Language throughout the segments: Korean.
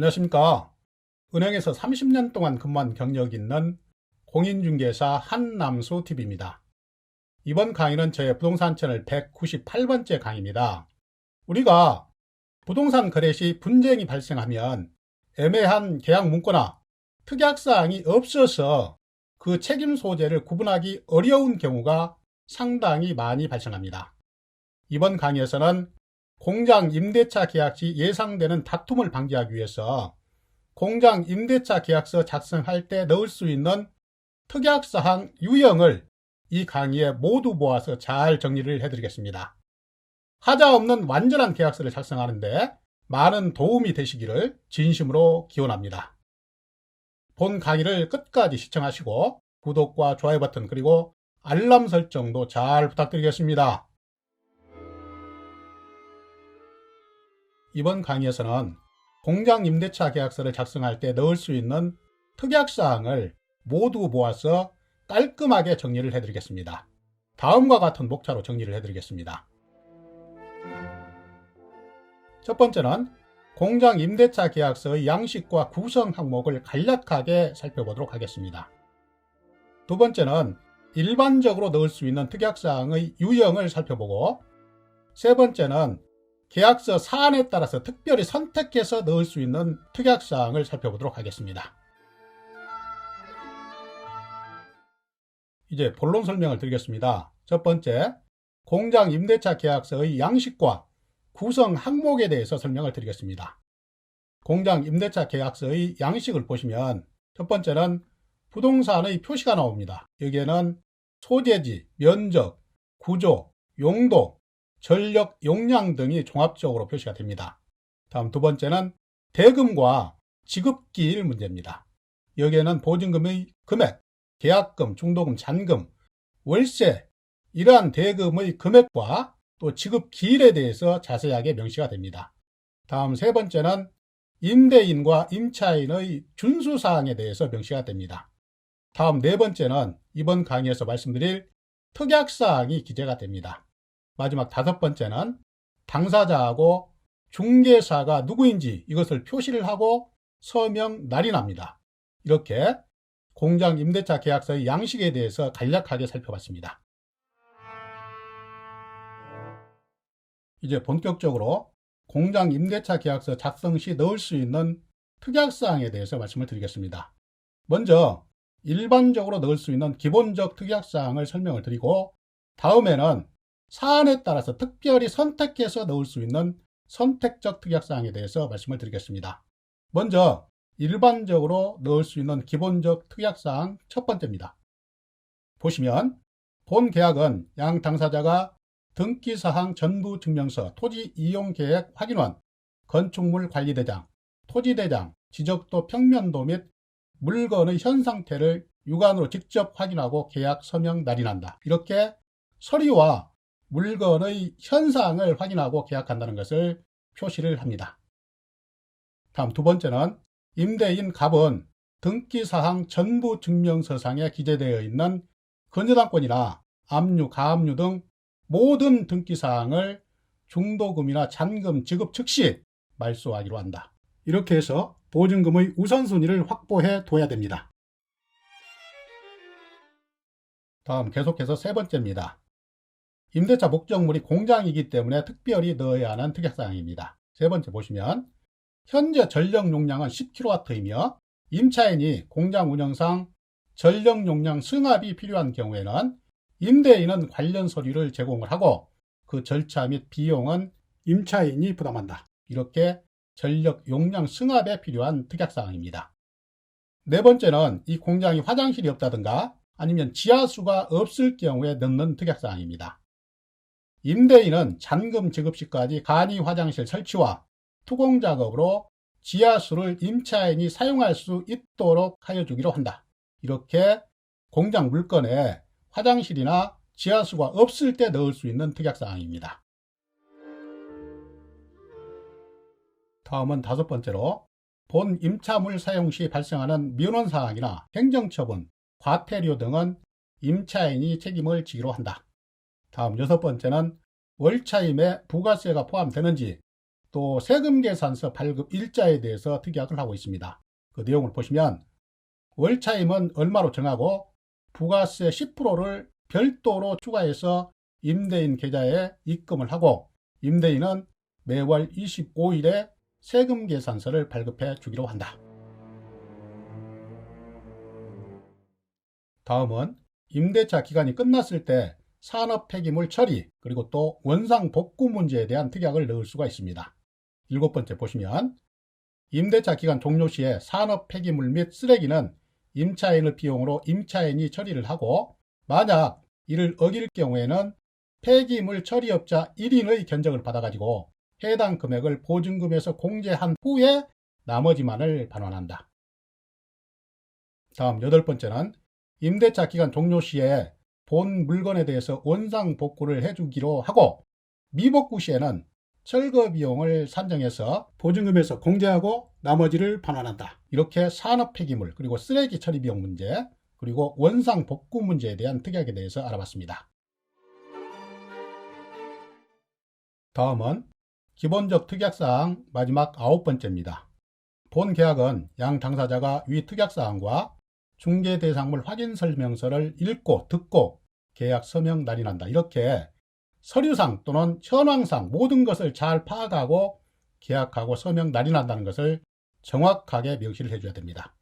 안녕하십니까. 은행에서 30년 동안 근무한 경력이 있는 공인중개사 한남수TV입니다. 이번 강의는 저의 부동산 채널 198번째 강의입니다. 우리가 부동산 거래 시 분쟁이 발생하면 애매한 계약 문구나 특약사항이 없어서 그 책임 소재를 구분하기 어려운 경우가 상당히 많이 발생합니다. 이번 강의에서는 공장 임대차 계약 시 예상되는 다툼을 방지하기 위해서 공장 임대차 계약서 작성할 때 넣을 수 있는 특약사항 유형을 이 강의에 모두 모아서 잘 정리를 해드리겠습니다. 하자 없는 완전한 계약서를 작성하는데 많은 도움이 되시기를 진심으로 기원합니다. 본 강의를 끝까지 시청하시고 구독과 좋아요 버튼 그리고 알람 설정도 잘 부탁드리겠습니다. 이번 강의에서는 공장 임대차 계약서를 작성할 때 넣을 수 있는 특약사항을 모두 모아서 깔끔하게 정리를 해드리겠습니다. 다음과 같은 목차로 정리를 해드리겠습니다. 첫 번째는 공장 임대차 계약서의 양식과 구성 항목을 간략하게 살펴보도록 하겠습니다. 두 번째는 일반적으로 넣을 수 있는 특약사항의 유형을 살펴보고, 세 번째는 계약서 사안에 따라서 특별히 선택해서 넣을 수 있는 특약사항을 살펴보도록 하겠습니다. 이제 본론 설명을 드리겠습니다. 첫 번째, 공장 임대차 계약서의 양식과 구성 항목에 대해서 설명을 드리겠습니다. 공장 임대차 계약서의 양식을 보시면 첫 번째는 부동산의 표시가 나옵니다. 여기에는 소재지, 면적, 구조, 용도, 전력, 용량 등이 종합적으로 표시가 됩니다. 다음 두 번째는 대금과 지급기일 문제입니다. 여기에는 보증금의 금액, 계약금, 중도금, 잔금, 월세, 이러한 대금의 금액과 또 지급기일에 대해서 자세하게 명시가 됩니다. 다음 세 번째는 임대인과 임차인의 준수사항에 대해서 명시가 됩니다. 다음 네 번째는 이번 강의에서 말씀드릴 특약사항이 기재가 됩니다. 마지막 다섯 번째는 당사자하고 중개사가 누구인지 이것을 표시를 하고 서명 날인합니다. 이렇게 공장 임대차 계약서의 양식에 대해서 간략하게 살펴봤습니다. 이제 본격적으로 공장 임대차 계약서 작성 시 넣을 수 있는 특약사항에 대해서 말씀을 드리겠습니다. 먼저 일반적으로 넣을 수 있는 기본적 특약사항을 설명을 드리고, 다음에는 사안에 따라서 특별히 선택해서 넣을 수 있는 선택적 특약사항에 대해서 말씀을 드리겠습니다. 먼저 일반적으로 넣을 수 있는 기본적 특약사항 첫 번째입니다. 보시면 본 계약은 양 당사자가 등기사항 전부증명서, 토지이용계획 확인원, 건축물 관리대장, 토지대장, 지적도 평면도 및 물건의 현 상태를 육안으로 직접 확인하고 계약 서명 날인한다. 이렇게 서류와 물건의 현상을 확인하고 계약한다는 것을 표시를 합니다. 다음 두 번째는 임대인 갑은 등기사항 전부증명서상에 기재되어 있는 근저당권이나 압류, 가압류 등 모든 등기사항을 중도금이나 잔금 지급 즉시 말소하기로 한다. 이렇게 해서 보증금의 우선순위를 확보해 둬야 됩니다. 다음 계속해서 세 번째입니다. 임대차 목적물이 공장이기 때문에 특별히 넣어야 하는 특약사항입니다. 세 번째 보시면 현재 전력 용량은 10kW이며 임차인이 공장 운영상 전력 용량 승합이 필요한 경우에는 임대인은 관련 서류를 제공을 하고 그 절차 및 비용은 임차인이 부담한다. 이렇게 전력 용량 승합에 필요한 특약사항입니다. 네 번째는 이 공장이 화장실이 없다든가 아니면 지하수가 없을 경우에 넣는 특약사항입니다. 임대인은 잔금 지급 시까지 간이 화장실 설치와 투공 작업으로 지하수를 임차인이 사용할 수 있도록 하여 주기로 한다. 이렇게 공장 물건에 화장실이나 지하수가 없을 때 넣을 수 있는 특약사항입니다. 다음은 다섯 번째로 본 임차물 사용 시 발생하는 민원사항이나 행정처분, 과태료 등은 임차인이 책임을 지기로 한다. 다음 여섯 번째는 월차임에 부가세가 포함되는지 또 세금계산서 발급 일자에 대해서 특약을 하고 있습니다. 그 내용을 보시면 월차임은 얼마로 정하고 부가세 10%를 별도로 추가해서 임대인 계좌에 입금을 하고 임대인은 매월 25일에 세금계산서를 발급해 주기로 한다. 다음은 임대차 기간이 끝났을 때 산업 폐기물 처리 그리고 또 원상 복구 문제에 대한 특약을 넣을 수가 있습니다. 7번째 보시면 임대차 기간 종료 시에 산업 폐기물 및 쓰레기는 임차인의 비용으로 임차인이 처리를 하고 만약 이를 어길 경우에는 폐기물 처리업자 1인의 견적을 받아가지고 해당 금액을 보증금에서 공제한 후에 나머지만을 반환한다. 다음 8번째는 임대차 기간 종료 시에 본 물건에 대해서 원상 복구를 해주기로 하고 미복구 시에는 철거 비용을 산정해서 보증금에서 공제하고 나머지를 반환한다. 이렇게 산업 폐기물 그리고 쓰레기 처리 비용 문제 그리고 원상 복구 문제에 대한 특약에 대해서 알아봤습니다. 다음은 기본적 특약사항 마지막 9번째입니다. 본 계약은 양 당사자가 위 특약사항과 중개대상물 확인설명서를 읽고 듣고 계약 서명 날인한다. 이렇게 서류상 또는 현황상 모든 것을 잘 파악하고 계약하고 서명 날인한다는 것을 정확하게 명시를 해줘야 됩니다.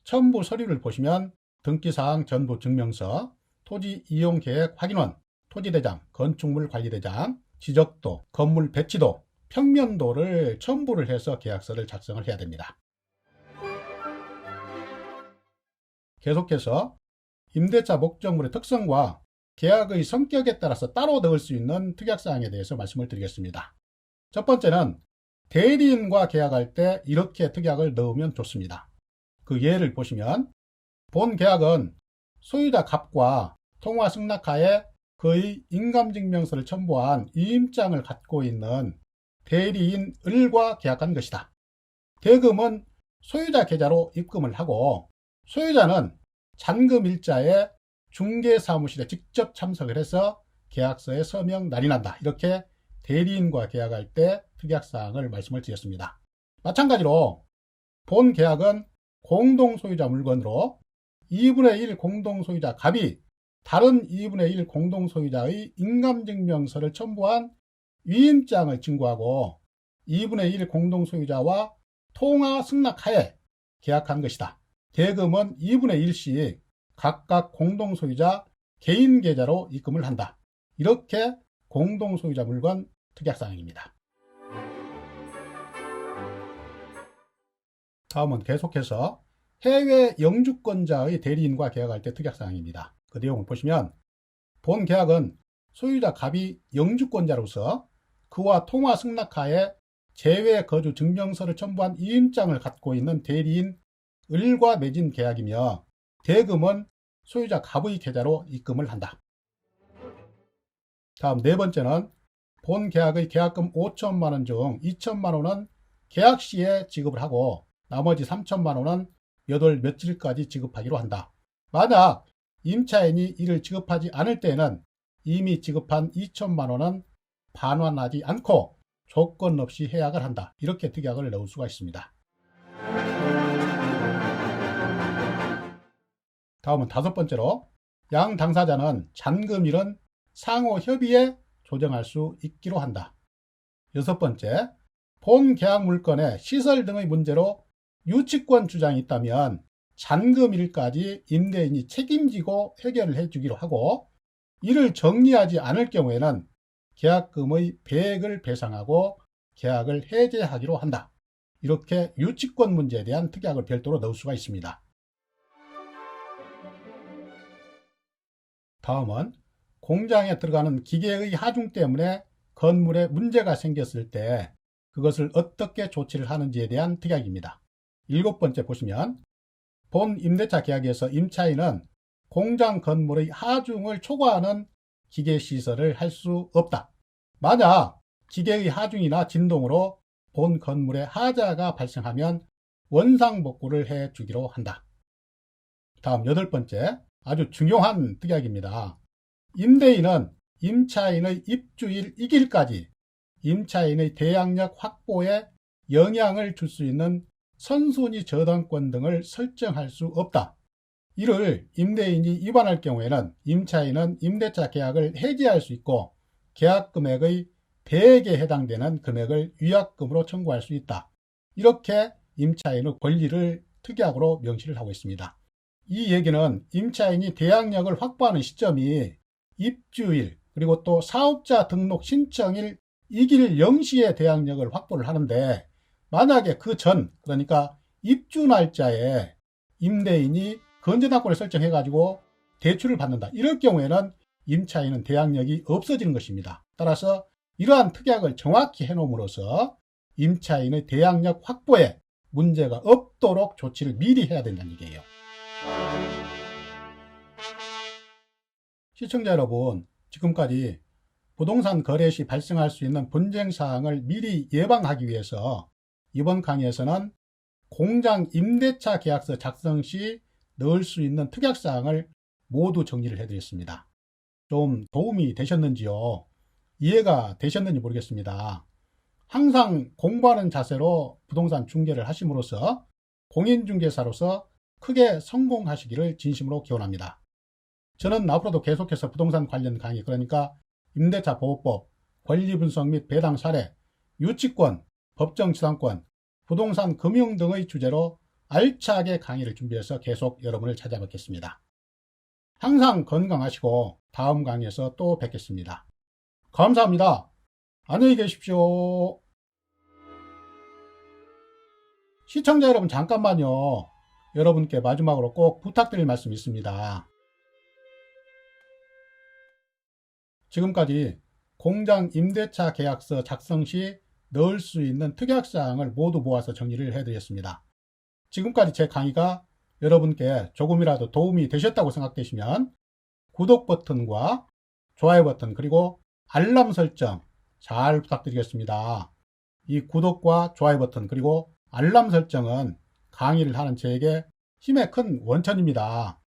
첨부 서류를 보시면 등기사항 전부 증명서, 토지 이용 계획 확인원, 토지대장, 건축물 관리대장, 지적도, 건물 배치도, 평면도를 첨부를 해서 계약서를 작성을 해야 됩니다. 계속해서 임대차 목적물의 특성과 계약의 성격에 따라서 따로 넣을 수 있는 특약사항에 대해서 말씀을 드리겠습니다. 첫 번째는 대리인과 계약할 때 이렇게 특약을 넣으면 좋습니다. 그 예를 보시면 본 계약은 소유자 갑과 통화 승낙하에 그의 인감증명서를 첨부한 이임장을 갖고 있는 대리인 을과 계약한 것이다. 대금은 소유자 계좌로 입금을 하고 소유자는 잔금일자에 중개사무실에 직접 참석을 해서 계약서에 서명 날인한다. 이렇게 대리인과 계약할 때 특약사항을 말씀을 드렸습니다. 마찬가지로 본 계약은 공동소유자 물건으로 2분의 1 공동소유자 갑이 다른 2분의 1 공동소유자의 인감증명서를 첨부한 위임장을 증거하고 2분의 1 공동소유자와 통화 승낙하에 계약한 것이다. 대금은 2분의 1씩 각각 공동소유자 개인 계좌로 입금을 한다. 이렇게 공동소유자 물건 특약사항입니다. 다음은 계속해서 해외 영주권자의 대리인과 계약할 때 특약사항입니다. 그 내용을 보시면 본 계약은 소유자 갑이 영주권자로서 그와 통화 승낙하에 재외 거주 증명서를 첨부한 이임장을 갖고 있는 대리인 을과 맺은 계약이며 대금은 소유자 갑의 계좌로 입금을 한다. 다음 4번째는 본 계약의 계약금 5천만 원 중 2천만 원은 계약 시에 지급을 하고 나머지 3천만 원은 몇 월 며칠까지 지급하기로 한다. 만약 임차인이 이를 지급하지 않을 때에는 이미 지급한 2천만 원은 반환하지 않고 조건 없이 해약을 한다. 이렇게 특약을 넣을 수가 있습니다. 다음은 5번째로 양 당사자는 잔금일은 상호 협의에 조정할 수 있기로 한다. 6번째, 본 계약 물건의 시설 등의 문제로 유치권 주장이 있다면 잔금일까지 임대인이 책임지고 해결을 해주기로 하고 이를 정리하지 않을 경우에는 계약금의 배액을 배상하고 계약을 해제하기로 한다. 이렇게 유치권 문제에 대한 특약을 별도로 넣을 수가 있습니다. 다음은 공장에 들어가는 기계의 하중 때문에 건물에 문제가 생겼을 때 그것을 어떻게 조치를 하는지에 대한 특약입니다. 7번째 보시면 본 임대차 계약에서 임차인은 공장 건물의 하중을 초과하는 기계 시설을 할 수 없다. 만약 기계의 하중이나 진동으로 본 건물에 하자가 발생하면 원상복구를 해주기로 한다. 다음 8번째 아주 중요한 특약입니다. 임대인은 임차인의 입주일 2일까지 임차인의 대항력 확보에 영향을 줄 수 있는 선순위 저당권 등을 설정할 수 없다. 이를 임대인이 위반할 경우에는 임차인은 임대차 계약을 해지할 수 있고 계약 금액의 배액에 해당되는 금액을 위약금으로 청구할 수 있다. 이렇게 임차인의 권리를 특약으로 명시를 하고 있습니다. 이 얘기는 임차인이 대항력을 확보하는 시점이 입주일 그리고 또 사업자 등록 신청일 이길 0시에 대항력을 확보를 하는데, 만약에 그 전, 그러니까 입주 날짜에 임대인이 건전당권을 설정해 가지고 대출을 받는다. 이럴 경우에는 임차인은 대항력이 없어지는 것입니다. 따라서 이러한 특약을 정확히 해놓음으로써 임차인의 대항력 확보에 문제가 없도록 조치를 미리 해야 된다는 얘기예요. 시청자 여러분, 지금까지 부동산 거래 시 발생할 수 있는 분쟁 사항을 미리 예방하기 위해서 이번 강의에서는 공장 임대차 계약서 작성 시 넣을 수 있는 특약 사항을 모두 정리를 해드렸습니다. 좀 도움이 되셨는지요? 이해가 되셨는지 모르겠습니다. 항상 공부하는 자세로 부동산 중개를 하심으로써 공인중개사로서 크게 성공하시기를 진심으로 기원합니다. 저는 앞으로도 계속해서 부동산 관련 강의, 그러니까 임대차 보호법, 권리분석 및 배당 사례, 유치권, 법정지상권, 부동산 금융 등의 주제로 알차게 강의를 준비해서 계속 여러분을 찾아뵙겠습니다. 항상 건강하시고 다음 강의에서 또 뵙겠습니다. 감사합니다. 안녕히 계십시오. 시청자 여러분, 잠깐만요. 여러분께 마지막으로 꼭 부탁드릴 말씀이 있습니다. 지금까지 공장 임대차 계약서 작성 시 넣을 수 있는 특약사항을 모두 모아서 정리를 해드렸습니다. 지금까지 제 강의가 여러분께 조금이라도 도움이 되셨다고 생각되시면 구독 버튼과 좋아요 버튼 그리고 알람 설정 잘 부탁드리겠습니다. 이 구독과 좋아요 버튼 그리고 알람 설정은 강의를 하는 저에게 힘의 큰 원천입니다.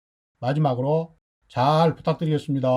마지막으로 잘 부탁드리겠습니다.